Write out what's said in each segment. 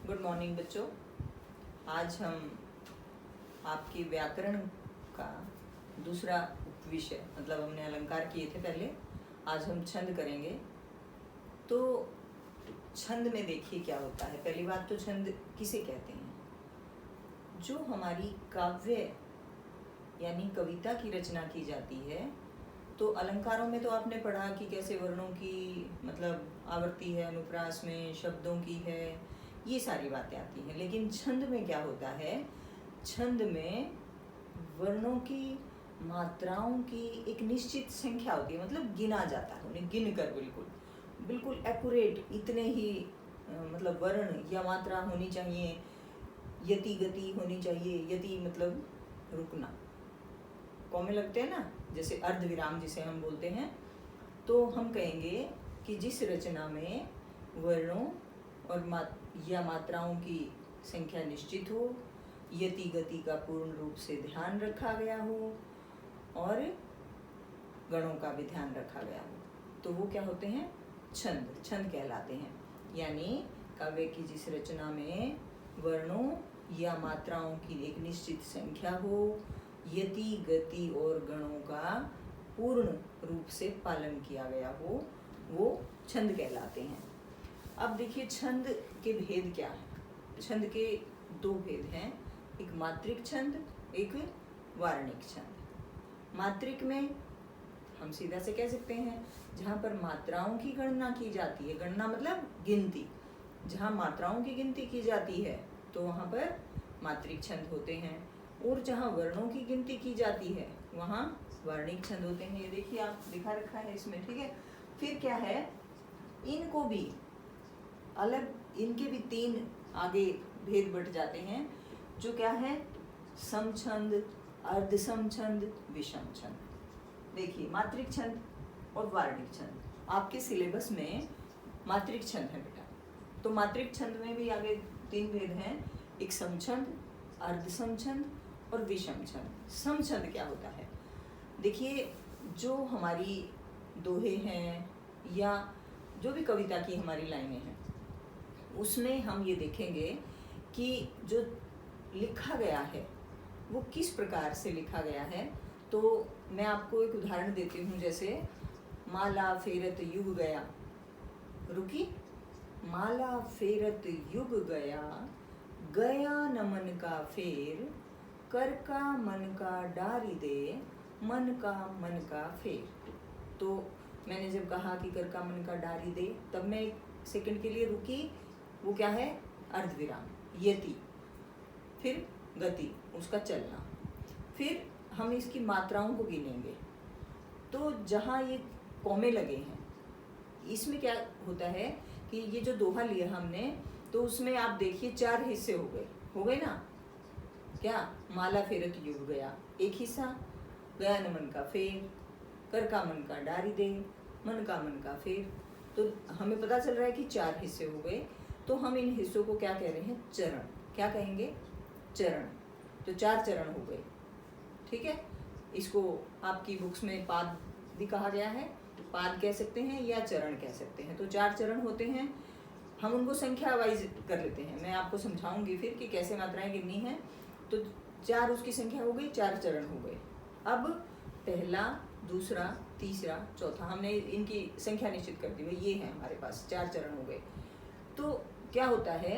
Good morning बच्चों। आज हम आपकी व्याकरण का दूसरा विषय मतलब हमने अलंकार किए थे पहले, आज हम छंद करेंगे। तो छंद में देखिए क्या होता है। पहली बात तो छंद किसे कहते हैं? जो हमारी काव्य यानी कविता की रचना की जाती है। तो अलंकारों में तो आपने पढ़ा कि कैसे वर्णों की मतलब आवर्ती है, अनुप्रास में शब्दों की है, ये सारी बातें आती हैं। लेकिन छंद में क्या होता है? छंद में वर्णों की मात्राओं की एक निश्चित संख्या होती है, मतलब गिना जाता है उन्हें गिन कर, बिल्कुल बिल्कुल एक्यूरेट इतने ही मतलब वर्ण या मात्रा होनी चाहिए। यति गति होनी चाहिए। यति मतलब रुकना, कौमे लगते हैं ना, जैसे अर्ध विराम जिसे हम बोलते हैं। तो हम कहेंगे कि जिस रचना में वर्णों और मात्राओं की संख्या निश्चित हो, यति गति का पूर्ण रूप से ध्यान रखा गया हो और गणों का भी ध्यान रखा गया हो, तो वो क्या होते हैं? छंद। छंद कहलाते हैं। यानी काव्य की जिस रचना में वर्णों या मात्राओं की एक निश्चित संख्या हो, यति गति और गणों का पूर्ण रूप से पालन किया गया हो, वो छंद कहलाते हैं। अब देखिए छंद के भेद क्या हैं। छंद के दो भेद हैं, एक मात्रिक छंद, एक वार्णिक छंद। मात्रिक में हम सीधा से कह सकते हैं जहाँ पर मात्राओं की गणना की जाती है, गणना मतलब गिनती, जहाँ मात्राओं की गिनती की जाती है तो वहाँ पर मात्रिक छंद होते हैं, और जहाँ वर्णों की गिनती की जाती है वहाँ वार्णिक छंद होते हैं। ये देखिए आप दिखा रखा है इसमें, ठीक है। फिर क्या है, इनको भी अलग, इनके भी तीन आगे भेद बढ़ जाते हैं, जो क्या है? समछंद, अर्ध समछंद, विषम छंद। देखिए मात्रिक छंद और वार्णिक छंद आपके सिलेबस में मात्रिक छंद है बेटा। तो मात्रिक छंद में भी आगे तीन भेद हैं, एक समछंद, अर्ध समछंद और विषम छंद। समछंद क्या होता है? देखिए जो हमारी दोहे हैं या जो भी कविता की हमारी लाइनें हैं, उसमें हम ये देखेंगे कि जो लिखा गया है वो किस प्रकार से लिखा गया है। तो मैं आपको एक उदाहरण देती हूँ, जैसे माला फेरत युग गया, रुकी, माला फेरत युग गया, गया न मन का फेर, कर का मन का डारी दे, मन का फेर। तो मैंने जब कहा कि कर का मन का डारी दे, तब मैं एक सेकंड के लिए रुकी, वो क्या है? अर्धविराम, यति, फिर गति, उसका चलना, फिर हम इसकी मात्राओं को गिनेंगे। तो जहाँ ये कौमे लगे हैं, इसमें क्या होता है कि ये जो दोहा लिया हमने, तो उसमें आप देखिए चार हिस्से हो गए ना। क्या? माला फेरत युग गया एक हिस्सा, गया न मन का फेर, कर का मन का डारी दे, मन का फेर। तो हमें पता चल रहा है कि चार हिस्से हो गए। तो हम इन हिस्सों को क्या कह रहे हैं? चरण। क्या कहेंगे? चरण। तो चार चरण हो गए, ठीक है। इसको आपकी बुक्स में पाद भी कहा गया है, पाद कह सकते हैं या चरण कह सकते हैं। तो चार चरण होते हैं, हम उनको संख्या वाइज कर लेते हैं। मैं आपको समझाऊंगी फिर कि कैसे मात्राएं गिननी है। तो चार उसकी संख्या हो गई, चार चरण हो गए। अब पहला, दूसरा, तीसरा, चौथा, हमने इनकी संख्या निश्चित कर दी, भाई ये है हमारे पास, चार चरण हो गए। तो क्या होता है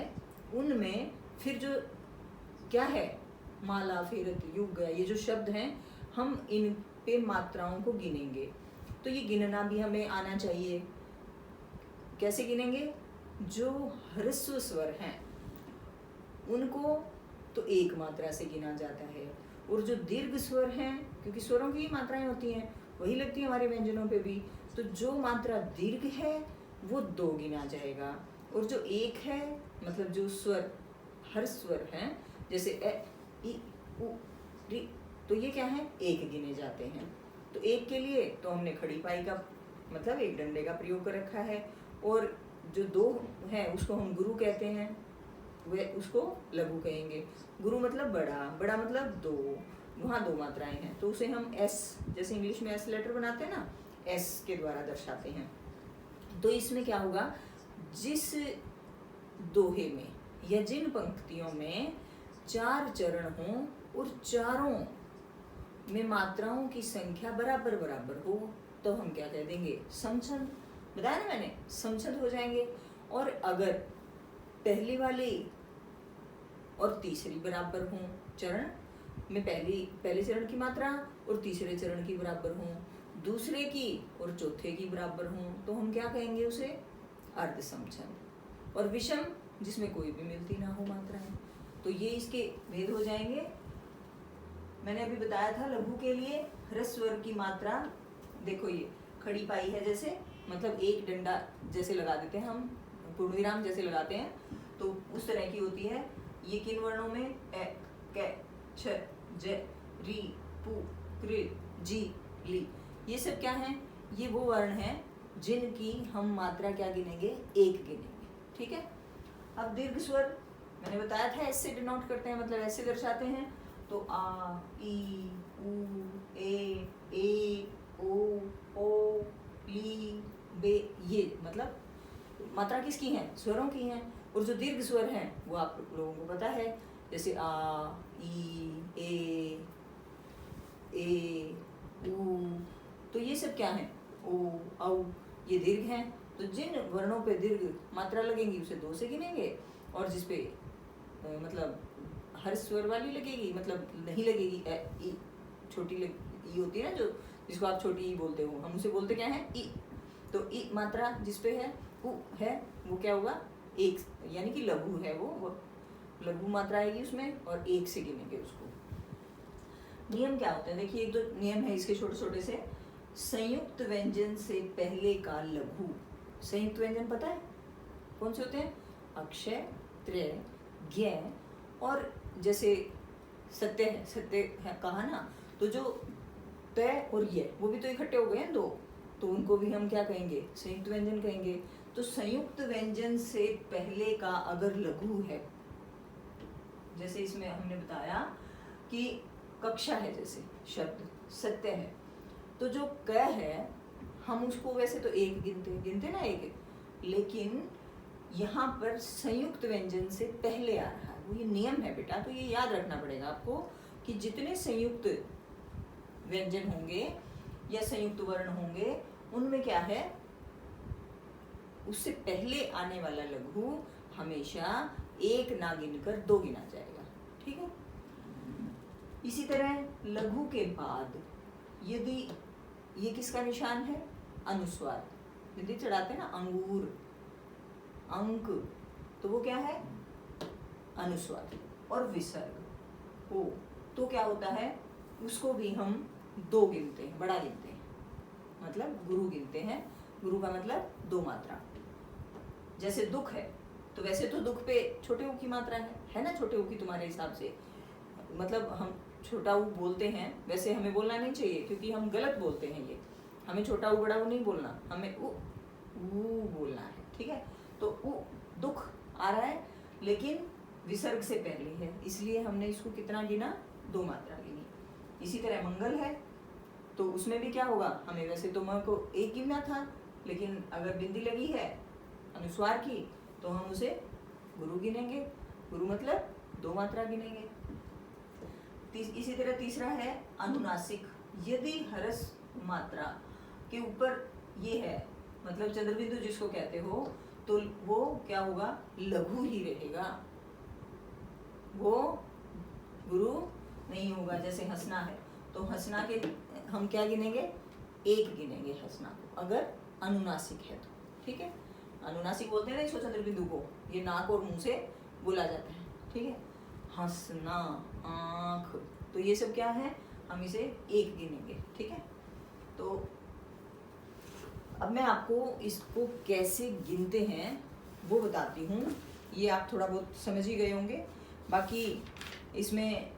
उनमें फिर जो क्या है, माला फेरत युग गया, ये जो शब्द हैं हम इन पे मात्राओं को गिनेंगे। तो ये गिनना भी हमें आना चाहिए। कैसे गिनेंगे? जो ह्रस्व स्वर हैं उनको तो एक मात्रा से गिना जाता है, और जो दीर्घ स्वर हैं, क्योंकि स्वरों की ही मात्राएं होती हैं, वही लगती है हमारे व्यंजनों पे भी, तो जो मात्रा दीर्घ है वो दो गिना जाएगा, और जो एक है मतलब जो स्वर हर स्वर हैं, जैसे ए, ई, उ, री, तो ये क्या है? एक गिने जाते हैं। तो एक के लिए तो हमने खड़ी पाई का मतलब एक डंडे का प्रयोग कर रखा है, और जो दो है उसको हम गुरु कहते हैं, वे उसको लघु कहेंगे। गुरु मतलब बड़ा, बड़ा मतलब दो, वहाँ दो मात्राएं हैं, तो उसे हम एस, जैसे इंग्लिश में एस लेटर बनाते हैं ना, एस के द्वारा दर्शाते हैं। तो इसमें क्या होगा, जिस दोहे में या जिन पंक्तियों में 4 चरण हों और चारों में मात्राओं की संख्या बराबर बराबर हो, तो हम क्या कह देंगे? समछंद। बताया ना मैंने, समछंद हो जाएंगे। और अगर पहली वाली और तीसरी बराबर हों, चरण में पहले चरण की मात्रा और तीसरे चरण की बराबर हों, दूसरे की और चौथे की बराबर हों, तो हम क्या कहेंगे उसे? अर्ध समछंद। और विषम, जिसमें कोई भी मिलती ना हो मात्राएं, तो ये इसके भेद हो जाएंगे। मैंने अभी बताया था लघु के लिए ह्रस्व स्वर की मात्रा, देखो ये खड़ी पाई है जैसे, मतलब एक डंडा जैसे लगा देते हैं हम, पूर्ण विराम जैसे लगाते हैं, तो उस तरह की होती है। ये किन वर्णों में? ए, क, छ, ज, री, पू, कृ, जी, ली, ये सब क्या हैं? ये वो वर्ण हैं जिनकी हम मात्रा क्या गिनेंगे? एक गिनेंगे। ठीक है। अब दीर्घ स्वर मैंने बताया था ऐसे डिनोट करते हैं, मतलब ऐसे दर्शाते हैं। तो आ, ई, उ, ए, ओ, ली, बे, ये मतलब मात्रा किसकी है? स्वरों की हैं। और जो दीर्घ स्वर हैं वो आप लोगों को पता है, जैसे आ, ई, ए, उ, तो ये सब क्या है? ओ, औ, ये दीर्घ हैं। तो जिन वर्णों पे दीर्घ मात्रा लगेंगी उसे 2 से गिनेंगे, और जिस पे मतलब हर स्वर वाली लगेगी, मतलब नहीं लगेगी, ई छोटी ई होती है ना, जो जिसको आप छोटी ई बोलते हो, हम उसे बोलते क्या है? ई। तो ई मात्रा जिस पे है, उ है, वो क्या होगा? 1, यानी कि लघु है, वो लघु मात्रा आएगी उसमें, और 1 से गिनेंगे उसको। नियम क्या होते हैं? देखिए, एक दो नियम है इसके छोटे छोटे से। संयुक्त व्यंजन से पहले का लघु। संयुक्त व्यंजन पता है कौन से होते हैं? अक्षय, त्रय, ज्ञ, और जैसे सत्य है, सत्य है कहा ना, तो जो तय और ये वो भी तो इकट्ठे हो गए हैं 2, तो उनको भी हम क्या कहेंगे? संयुक्त व्यंजन कहेंगे। तो संयुक्त व्यंजन से पहले का अगर लघु है, जैसे इसमें हमने बताया कि कक्षा है, जैसे शब्द सत्य है, तो जो क है हम उसको वैसे तो 1 गिनते ना 1, लेकिन यहाँ पर संयुक्त व्यंजन से पहले आ रहा है, वो ये नियम है बेटा। तो ये याद रखना पड़ेगा आपको कि जितने संयुक्त व्यंजन होंगे या संयुक्त वर्ण होंगे, उनमें क्या है? उससे पहले आने वाला लघु हमेशा 1 ना गिनकर 2 गिना जाएगा। ठीक है। इसी तरह लघु के बाद यदि ये किसका निशान है? अनुस्वार। यदि चढ़ाते हैं ना अंगूर, अंक, तो वो क्या है? अनुस्वार। और विसर्ग हो तो क्या होता है? उसको भी हम 2 गिनते हैं, बड़ा गिनते हैं, मतलब गुरु गिनते हैं। गुरु का मतलब 2 मात्रा। जैसे दुख है, तो वैसे तो दुख पे छोटे ऊ की मात्रा है ना, छोटे ऊ की तुम्हारे हिसाब से, मतलब हम छोटा ऊ बोलते हैं, वैसे हमें बोलना नहीं चाहिए क्योंकि हम गलत बोलते हैं। ये हमें छोटा ऊ बड़ा ऊ नहीं बोलना, हमें ऊ बोलना है। ठीक है। तो ऊ दुख आ रहा है, लेकिन विसर्ग से पहले है, इसलिए हमने इसको कितना गिना? 2 मात्रा गिनी। इसी तरह मंगल है, तो उसमें भी क्या होगा? हमें वैसे तो म को 1 गिनना था, लेकिन अगर बिंदी लगी है अनुस्वार की, तो हम उसे गुरु गिनेंगे। गुरु मतलब 2 मात्रा गिनेंगे। इसी तरह तीसरा है अनुनासिक। यदि हरस मात्रा के ऊपर ये है, मतलब चंद्रबिंदु जिसको कहते हो, तो वो क्या होगा? लघु ही रहेगा, वो गुरु नहीं होगा। जैसे हंसना है, तो हंसना के हम क्या गिनेंगे? 1 गिनेंगे हंसना को, अगर अनुनासिक है तो। ठीक है। अनुनासिक बोलते हैं ना इसको, चंद्रबिंदु को, ये नाक और मुंह से बोला जाता है। ठीक है। हंसना, आँख, तो ये सब क्या है? हम इसे 1 गिनेंगे। ठीक है। तो अब मैं आपको इसको कैसे गिनते हैं वो बताती हूँ। ये आप थोड़ा बहुत समझ ही गए होंगे। बाकी इसमें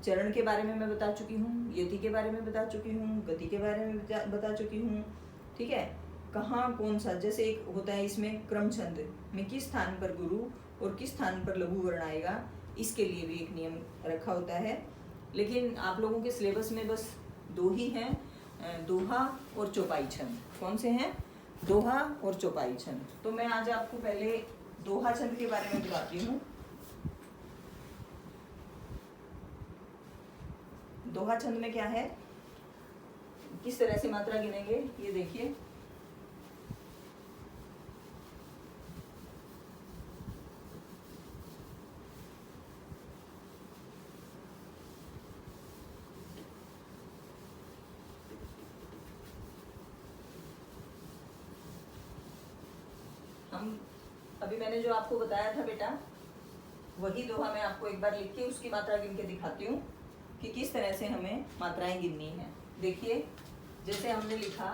चरण के बारे में मैं बता चुकी हूँ, यति के बारे में बता चुकी हूँ, गति के बारे में बता चुकी हूँ। ठीक है। कहाँ कौन सा, जैसे एक होता है इसमें क्रमछंद में किस स्थान पर गुरु और किस स्थान पर लघु वर्ण आएगा, इसके लिए भी एक नियम रखा होता है। लेकिन आप लोगों के सिलेबस में बस 2 ही हैं, दोहा और चौपाई छंद। कौन से हैं? दोहा और चौपाई छंद। तो मैं आज आपको पहले दोहा छंद के बारे में बताती हूँ। दोहा छंद में क्या है, किस तरह से मात्रा गिनेंगे ये देखिए। हम अभी मैंने जो आपको बताया था बेटा, वही दोहा मैं आपको एक बार लिख के उसकी मात्रा गिन के दिखाती हूँ कि किस तरह से हमें मात्राएं गिननी है। देखिए, जैसे हमने लिखा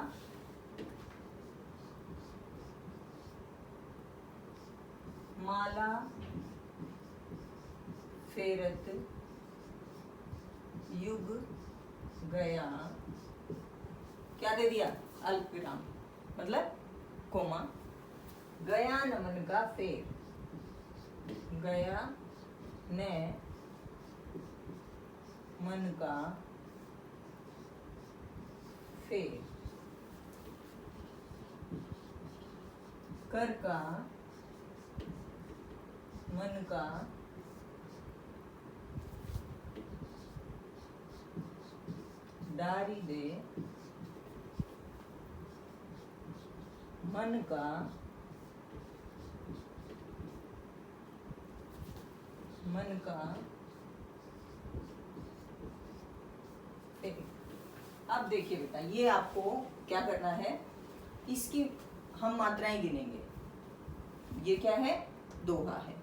माला फेरत युग गया, क्या दे दिया, अल्प विराम मतलब कोमा, गया नमन का फेर, गया ने मन का फेर, कर का मन का डारी दे, मन का अब देखिए बेटा, ये आपको क्या करना है, इसकी हम मात्राएं गिनेंगे। ये क्या है, दोहा है।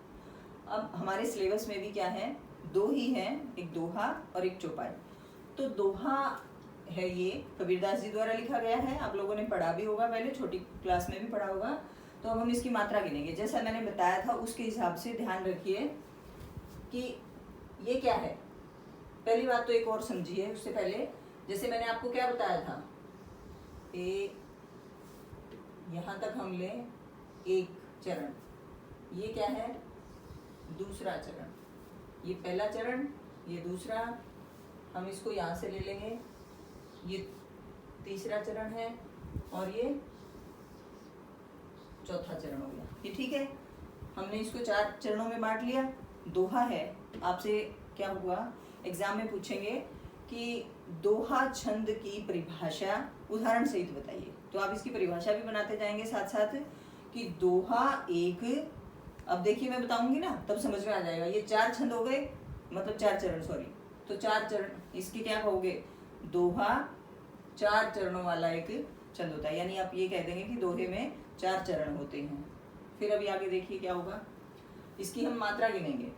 अब हमारे सिलेबस में भी क्या है, दो ही है, एक दोहा और एक चौपाई। तो दोहा है, ये कबीरदास जी द्वारा लिखा गया है, आप लोगों ने पढ़ा भी होगा, पहले छोटी क्लास में भी पढ़ा होगा। तो अब हम इसकी मात्रा गिनेंगे, जैसा मैंने बताया था उसके हिसाब से ध्यान रखिए कि ये क्या है। पहली बात तो एक और समझिए उससे पहले, जैसे मैंने आपको क्या बताया था, यहाँ तक हम ले एक चरण, ये क्या है, दूसरा चरण, ये पहला चरण, ये दूसरा, हम इसको यहाँ से ले लेंगे, ये तीसरा चरण है और ये चौथा चरण हो गया। ये ठीक है, हमने इसको 4 चरणों में बांट लिया। दोहा है, आपसे क्या हुआ, एग्जाम में पूछेंगे कि दोहा छंद की परिभाषा उदाहरण सहित बताइए, तो आप इसकी परिभाषा भी बनाते जाएंगे साथ साथ कि दोहा एक, अब देखिए मैं बताऊंगी ना तब समझ में आ जाएगा। ये 4 छंद हो गए, मतलब 4 चरण, सॉरी, तो 4 चरण, इसके क्या कहोगे, दोहा 4 चरणों वाला एक छंद होता है, यानी आप ये कह देंगे कि दोहे में 4 चरण होते हैं। फिर अभी आगे देखिए क्या होगा, इसकी हम मात्रा गिनेंगे।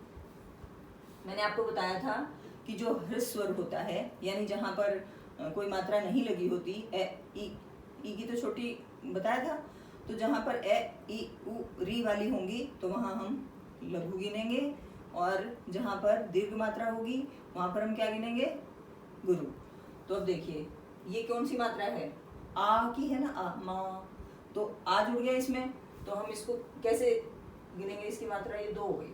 मैंने आपको बताया था कि जो ह्रस्वर होता है, यानी जहां पर कोई मात्रा नहीं लगी होती, ए ई की तो छोटी बताया था, तो जहां पर ए ई उ री वाली होंगी तो वहां हम लघु गिनेंगे, और जहां पर दीर्घ मात्रा होगी वहां पर हम क्या गिनेंगे, गुरु। तो अब देखिए ये कौन सी मात्रा है, आ की है ना, आ, मा, तो आ जुड़ गया इसमें, तो हम इसको कैसे गिनेंगे, इसकी मात्रा ये 2 हो गई।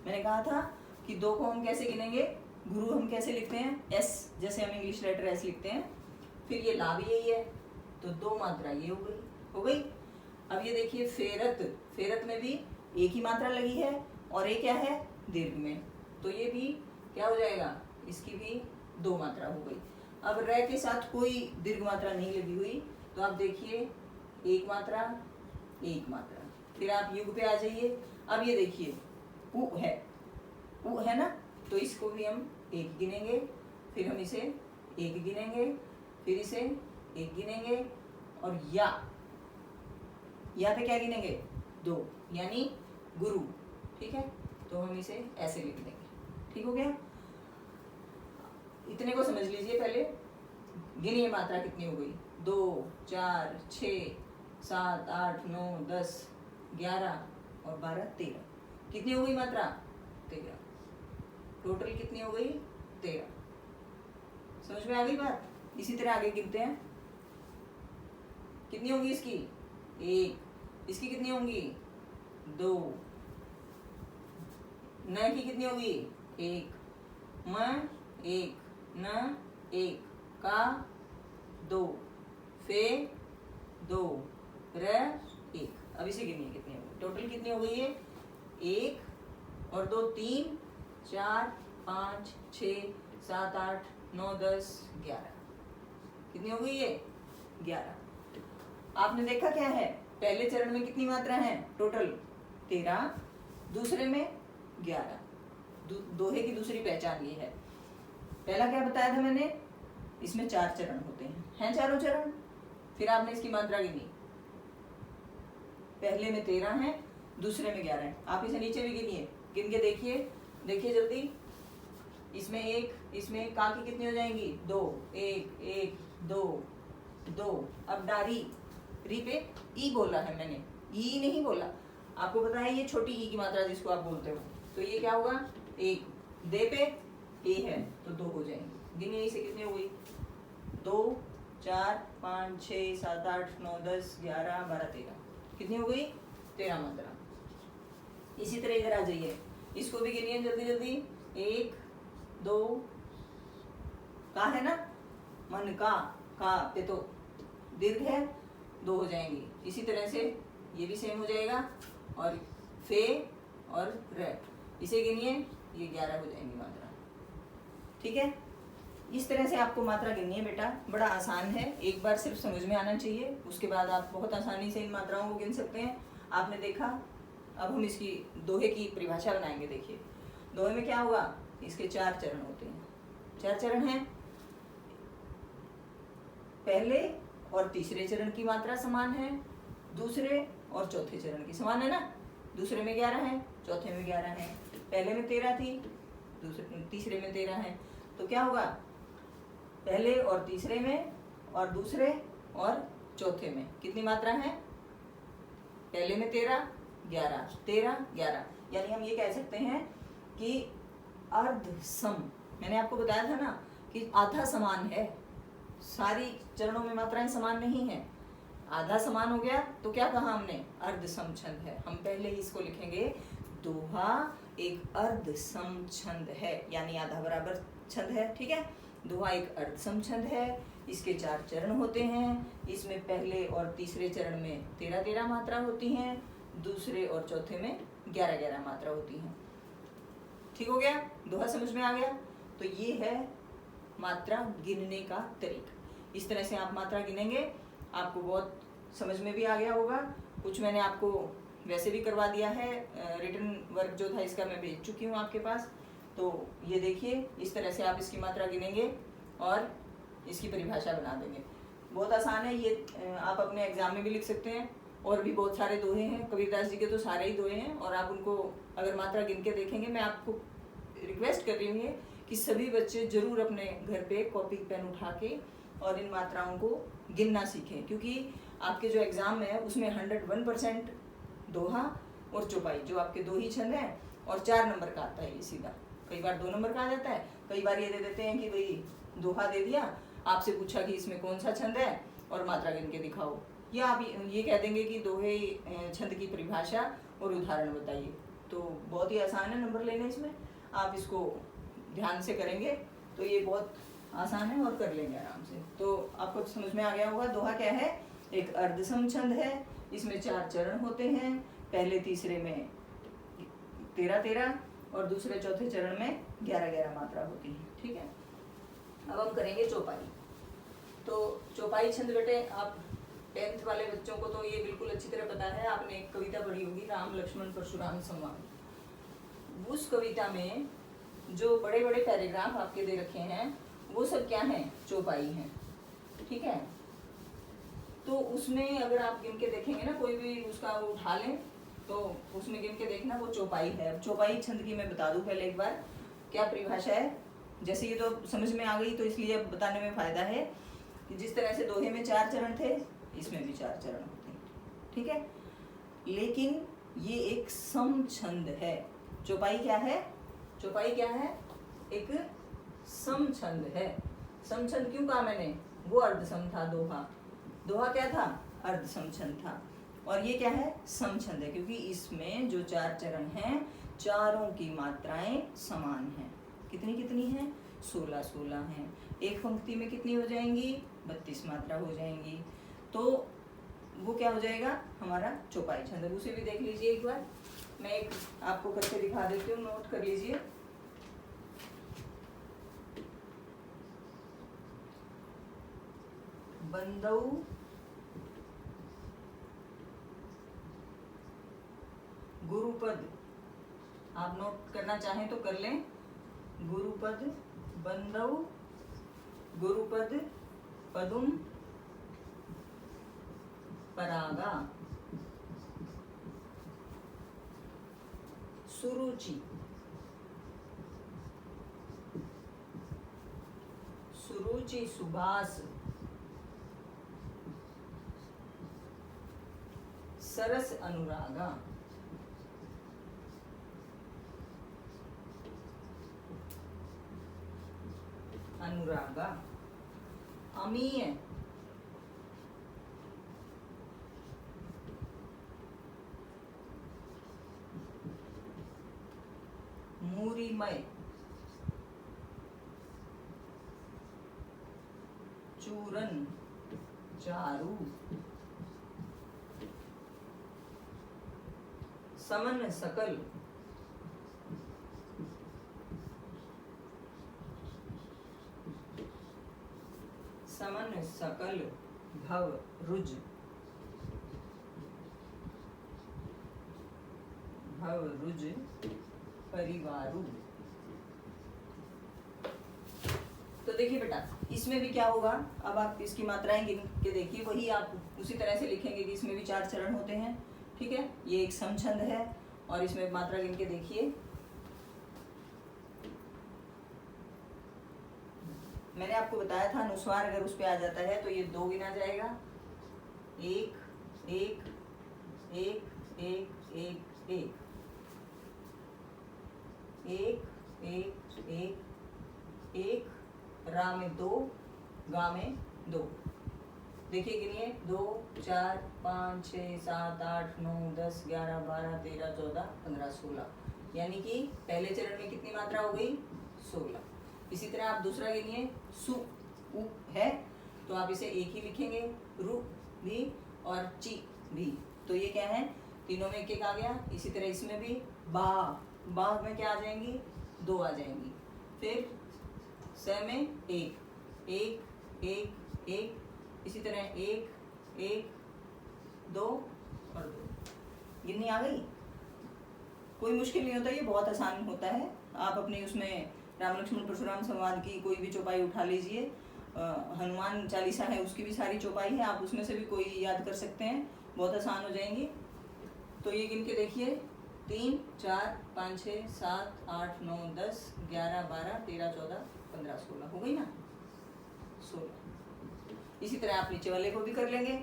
मैंने कहा था कि 2 को हम कैसे गिनेंगे, गुरु हम कैसे लिखते हैं, एस, जैसे हम इंग्लिश लेटर एस लिखते हैं, फिर ये ला भी यही है, तो 2 मात्रा ये हो गई। अब ये देखिए फेरत, फेरत में भी एक ही मात्रा लगी है और एक क्या है, दीर्घ में, तो ये भी क्या हो जाएगा, इसकी भी 2 मात्रा हो गई। अब र के साथ कोई दीर्घ मात्रा नहीं लगी हुई, तो आप देखिए 1 मात्रा 1 मात्रा, फिर आप युग पे आ जाइए। अब ये देखिए उ है ना, तो इसको भी हम 1 गिनेंगे, फिर हम इसे 1 गिनेंगे, फिर इसे 1 गिनेंगे, और या पे क्या गिनेंगे, 2, यानी गुरु, ठीक है, तो हम इसे ऐसे लिख देंगे। ठीक हो गया, इतने को समझ लीजिए। पहले गिनिए मात्रा कितनी हो गई, 2 4 6 7 8 9 10 11 और 12 13, कितनी हो गई मात्रा, 13, टोटल कितनी हो गई, 13। समझ में आ गई बात। इसी तरह आगे गिनते हैं, कितनी होगी इसकी, 1, इसकी कितनी होंगी, 2, न की कितनी होगी, 1, म 1, न 1, का 2, फे 2, र 1। अब इसे गिनिए कितनी होगी, टोटल कितनी हो गई है? 1 और 2 3 4 5 6 7 8 9 10 11। कितनी हो गई है? 11। आपने देखा क्या है, पहले चरण में कितनी मात्रा है टोटल? 13, दूसरे में 11। दोहे की दूसरी पहचान ये है। पहला क्या बताया था मैंने? इसमें 4 चरण होते हैं चारों चरण। फिर आपने इसकी मात्रा गिनी, पहले में 13 है, दूसरे में 11 है। आप इसे नीचे भी गिनिए, गिन के देखिए जल्दी। इसमें 1, इसमें का की कितनी हो जाएंगी? 2, 1 1 2 2। अब डारी री पे ई बोला है मैंने, ई नहीं बोला। आपको पता है ये छोटी ई की मात्रा जिसको आप बोलते हो, तो ये क्या होगा? 1। दे पे ए है तो 2 हो जाएंगे। गिनिए इसे, कितनी हो गई? 2 4 5 6 7 8 9 10 11 12 13। कितनी हो गई? 13 मात्रा। इसी तरह इधर आ जाइए, इसको भी गिनिए जल्दी जल्दी। 1 2 का है ना, मन का पे तो दीर्घ है, 2 हो जाएंगी। इसी तरह से ये भी सेम हो जाएगा, और फे और रे इसे गिनिए, ये 11 हो जाएंगी मात्रा। ठीक है, इस तरह से आपको मात्रा गिननी है बेटा। बड़ा आसान है, एक बार सिर्फ समझ में आना चाहिए, उसके बाद आप बहुत आसानी से इन मात्राओं को गिन सकते हैं। आपने देखा, अब हम इसकी दोहे की परिभाषा बनाएंगे। देखिए दोहे में क्या होगा, इसके 4 चरण होते हैं। 4 चरण हैं, पहले और तीसरे चरण की मात्रा समान है, दूसरे और चौथे चरण की समान है ना। दूसरे में 11 है, चौथे में 11 है, पहले में 13 थी, तीसरे में 13 है। तो क्या होगा, पहले और तीसरे में और दूसरे और चौथे में कितनी मात्रा है? पहले में 13 11 13 11। यानी हम ये कह सकते हैं कि अर्ध सम। मैंने आपको बताया था ना कि आधा समान है, सारी चरणों में मात्राएं समान नहीं है। आधा समान हो गया तो क्या कहा हमने? अर्ध सम छंद है। हम पहले ही इसको लिखेंगे, दोहा एक अर्ध सम छंद है, यानी आधा बराबर छंद है। ठीक है, दोहा एक अर्ध सम छंद है। इसके 4 चरण होते हैं, इसमें पहले और तीसरे चरण में 13 13 मात्रा होती हैं, दूसरे और चौथे में 11 11 मात्रा होती हैं। ठीक हो गया, दोहा समझ में आ गया। तो ये है मात्रा गिनने का तरीका। इस तरह से आप मात्रा गिनेंगे, आपको बहुत समझ में भी आ गया होगा। कुछ मैंने आपको वैसे भी करवा दिया है, रिटन वर्क जो था इसका मैं भेज चुकी हूँ आपके पास। तो ये देखिए, इस तरह से आप इसकी मात्रा गिनेंगे और इसकी परिभाषा बना देंगे। बहुत आसान है ये, आप अपने एग्जाम में भी लिख सकते हैं। और भी बहुत सारे दोहे हैं, कबीरदास जी के तो सारे ही दोहे हैं, और आप उनको अगर मात्रा गिन के देखेंगे, मैं आपको रिक्वेस्ट कर रही हूँ कि सभी बच्चे जरूर अपने घर पे कॉपी पेन उठा के और इन मात्राओं को गिनना सीखें, क्योंकि आपके जो एग्जाम है उसमें 101% दोहा और चौपाई, जो आपके 2 ही छंद हैं, और 4 नंबर का आता है ये सीधा। कई बार 2 नंबर का आ जाता है, कई बार ये दे देते हैं कि भाई दोहा दे दिया, आपसे पूछा कि इसमें कौन सा छंद है और मात्रा गिन के दिखाओ, या आप ये कह देंगे कि दोहे छंद की परिभाषा और उदाहरण बताइए। तो बहुत ही आसान है नंबर लेने इसमें, आप इसको ध्यान से करेंगे तो ये बहुत आसान है और कर लेंगे आराम से। तो आपको समझ में आ गया होगा, दोहा क्या है? एक अर्धसम छंद है, इसमें 4 चरण होते हैं, पहले तीसरे में 13 13 और दूसरे चौथे चरण में 11 11 मात्रा होती है। ठीक है, अब हम करेंगे चौपाई। तो चौपाई छंद बेटे, आप 10th वाले बच्चों को तो ये बिल्कुल अच्छी तरह पता है, आपने एक कविता पढ़ी होगी, राम लक्ष्मण परशुराम संवाद। उस कविता में जो बड़े बड़े पैराग्राफ आपके दे रखे हैं वो सब क्या हैं? चौपाई हैं। ठीक है, तो उसमें अगर आप गिन के देखेंगे ना, कोई भी उसका उठा लें तो उसमें गिन के देखना वो चौपाई है। अब चौपाई छंद की मैं बता दूं पहले एक बार क्या परिभाषा है। जैसे ये तो समझ में आ गई, तो इसलिए अब बताने में फायदा है कि जिस तरह से दोहे में 4 चरण थे, इसमें भी 4 चरण होते हैं। ठीक है, लेकिन ये एक सम छंद है। चौपाई क्या है? चौपाई क्या है? एक सम छंद है। सम छंद क्यों कहा मैंने? वो अर्धसम था दोहा। दोहा क्या था? अर्धसम छंद था। और ये क्या है? सम छंद है, क्योंकि इसमें जो 4 चरण हैं, चारों की मात्राएं समान हैं। कितनी कितनी हैं? 16 16 हैं। एक पंक्ति में कितनी हो जाएंगी? 32 मात्रा हो जाएंगी। तो वो क्या हो जाएगा हमारा चौपाई छंद। उसे भी देख लीजिए एक बार, मैं एक आपको करके दिखा देती हूँ, नोट कर लीजिए। बंदौ गुरुपद, आप नोट करना चाहें तो कर लें। गुरुपद, बंदौ गुरुपद, पदुम परागा, सुरुचि, सुरुचि सुभाष, सरस अनुरागा, अनुरागा, अमीय, मूरिमय, चूरन, चारू, समन सकल, समन सकल, भव रुज, भव रुज परिवारु। तो देखिए बेटा, इसमें भी क्या होगा, अब आप इसकी मात्राएं गिन के देखिए, वही आप उसी तरह से लिखेंगे कि इसमें भी 4 चरण होते हैं। ठीक है, ये एक समछंद है और इसमें मात्रा गिन के देखिए। मैंने आपको बताया था अनुस्वार अगर उस पे आ जाता है तो ये 2 गिना जाएगा, 1 1 1 1 1 1 1 1 1 1, रा में 2, गा में 2। देखिए गिनिए, 2 4 5 6 7 8 9 10 11 12 13 14 15 16, यानी कि पहले चरण में कितनी मात्रा हो गई, 16। इसी तरह आप दूसरा गिनिए, सु उ है तो आप इसे एक ही लिखेंगे, रु भी और ची भी, तो ये क्या है, तीनों में एक एक आ गया। इसी तरह इसमें भी बा, बा में क्या आ जाएंगी, 2 आ जाएंगी। फिर स में 1 1 1 1, इसी तरह 1 1 2 और 2, गिननी आ गई। कोई मुश्किल नहीं होता, ये बहुत आसान होता है। आप अपने उसमें राम लक्ष्मण परशुराम संवाद की कोई भी चौपाई उठा लीजिए, हनुमान चालीसा है उसकी भी सारी चौपाई है, आप उसमें से भी कोई याद कर सकते हैं, बहुत आसान हो जाएंगी। तो ये गिन के देखिए, 3 4 5 6 7 8 9 10 11 12 13 14 15 16, हो गई ना 16। इसी तरह आप नीचे वाले को भी कर लेंगे।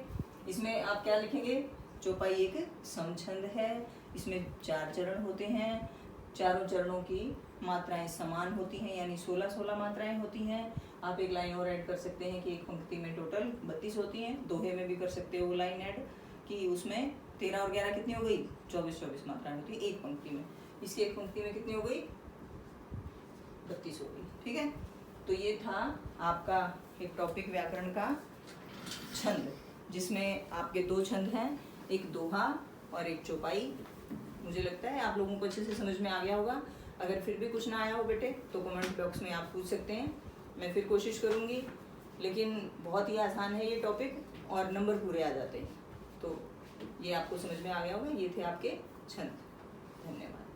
इसमें आप क्या लिखेंगे, चौपाई एक समछंद है, इसमें 4 चरण होते हैं, चारों चरणों की मात्राएं समान होती हैं, यानी 16-16 मात्राएं होती हैं। आप एक लाइन और ऐड कर सकते हैं कि एक पंक्ति में टोटल 32 होती हैं, दोहे में भी कर सकते हो लाइन ऐड कि उसमें 13 और 11 कितनी हो गई, 24 मात्राएं होती है एक पंक्ति में। इसकी एक पंक्ति में कितनी हो गई, 32 हो गई। ठीक है, तो ये था आपका एक टॉपिक व्याकरण का छंद, जिसमें आपके 2 छंद हैं, एक दोहा और एक चौपाई। मुझे लगता है आप लोगों को अच्छे से समझ में आ गया होगा। अगर फिर भी कुछ ना आया हो बेटे तो कमेंट बॉक्स में आप पूछ सकते हैं, मैं फिर कोशिश करूँगी। लेकिन बहुत ही आसान है ये टॉपिक और नंबर पूरे आ जाते हैं। तो ये आपको समझ में आ गया होगा। ये थे आपके छंद। धन्यवाद।